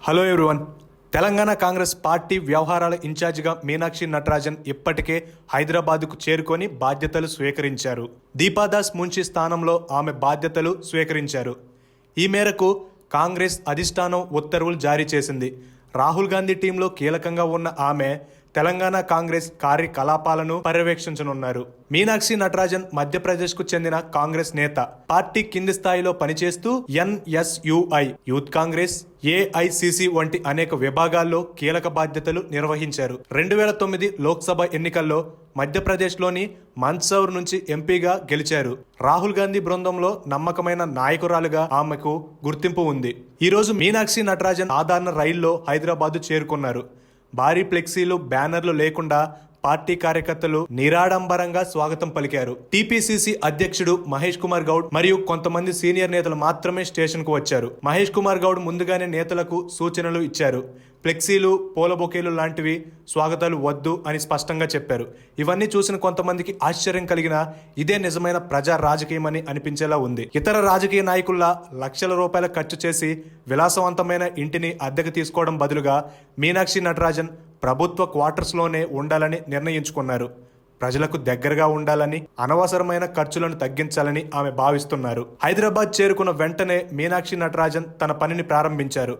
Hello everyone. Telangana Congress party వ్యవహారాల ఇన్ఛార్జిగా మీనాక్షి నటరాజన్ ఇప్పటికే హైదరాబాద్కు చేరుకొని బాధ్యతలు స్వీకరించారు. దీపాదాస్ మున్షి స్థానంలో ఆమె బాధ్యతలు స్వీకరించారు. ఈ మేరకు కాంగ్రెస్ అధిష్టానం ఉత్తర్వులు జారీ చేసింది. రాహుల్ గాంధీ టీంలో కీలకంగా ఉన్న ఆమె తెలంగాణ కాంగ్రెస్ కార్యకలాపాలను పర్యవేక్షించనున్నారు. మీనాక్షి నటరాజన్ మధ్యప్రదేశ్కు చెందిన కాంగ్రెస్ నేత. పార్టీ కింది స్థాయిలో పనిచేస్తూ ఎన్ఎస్యుఐ, యూత్ కాంగ్రెస్, ఏఐసిసి వంటి అనేక విభాగాల్లో కీలక బాధ్యతలు నిర్వహించారు. 2009 లోక్సభ ఎన్నికల్లో మధ్యప్రదేశ్లోని మందసౌర్ నుంచి ఎంపీగా గెలిచారు. రాహుల్ గాంధీ బృందంలో నమ్మకమైన నాయకురాలుగా ఆమెకు గుర్తింపు ఉంది. ఈరోజు మీనాక్షి నటరాజన్ సాధారణ రైల్లో హైదరాబాద్ చేరుకున్నారు. భారీ ఫ్లెక్సీలు, బ్యానర్లు లేకుండా పార్టీ కార్యకర్తలు నిరాడంబరంగా స్వాగతం పలికారు. టీపీసీసీ అధ్యక్షుడు మహేష్ కుమార్ గౌడ్ మరియు కొంతమంది సీనియర్ నేతలు మాత్రమే స్టేషన్ కు వచ్చారు. మహేష్ కుమార్ గౌడ్ ముందుగానే నేతలకు సూచనలు ఇచ్చారు. ఫ్లెక్సీలు, పూల బొకేలు లాంటివి స్వాగతాలు వద్దు అని స్పష్టంగా చెప్పారు. ఇవన్నీ చూసిన కొంతమందికి ఆశ్చర్యం కలిగిన ఇదే నిజమైన ప్రజా రాజకీయమని అనిపించేలా ఉంది. ఇతర రాజకీయ నాయకుల్లా లక్షల రూపాయలు ఖర్చు చేసి విలాసవంతమైన ఇంటిని అద్దెకు తీసుకోవడం బదులుగా మీనాక్షి నటరాజన్ ప్రభుత్వ క్వార్టర్స్లోనే ఉండాలని నిర్ణయించుకున్నారు. ప్రజలకు దగ్గరగా ఉండాలని, అనవసరమైన ఖర్చులను తగ్గించాలని ఆమె భావిస్తున్నారు. హైదరాబాద్ చేరుకున్న వెంటనే మీనాక్షి నటరాజన్ తన పనిని ప్రారంభించారు.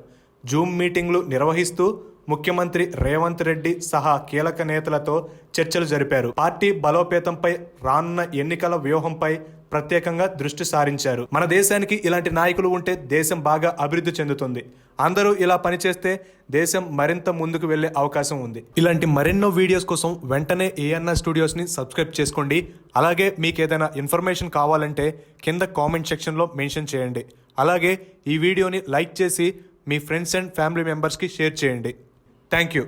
జూమ్ మీటింగ్లు నిర్వహిస్తూ ముఖ్యమంత్రి రేవంత్ రెడ్డి సహా కీలక నేతలతో చర్చలు జరిపారు. పార్టీ బలోపేతంపై, రానున్న ఎన్నికల వ్యూహంపై ప్రత్యేకంగా దృష్టి సారించారు. మన దేశానికి ఇలాంటి నాయకులు ఉంటే దేశం బాగా అభివృద్ధి చెందుతుంది. అందరూ ఇలా పనిచేస్తే దేశం మరింత ముందుకు వెళ్లే అవకాశం ఉంది. ఇలాంటి మరెన్నో వీడియోస్ కోసం వెంటనే ఏఎన్ఆర్ స్టూడియోస్ని సబ్స్క్రైబ్ చేసుకోండి. అలాగే మీకు ఏదైనా ఇన్ఫర్మేషన్ కావాలంటే కింద కామెంట్ సెక్షన్లో మెన్షన్ చేయండి. అలాగే ఈ వీడియోని లైక్ చేసి మీ ఫ్రెండ్స్ అండ్ ఫ్యామిలీ మెంబర్స్కి షేర్ చేయండి. Thank you.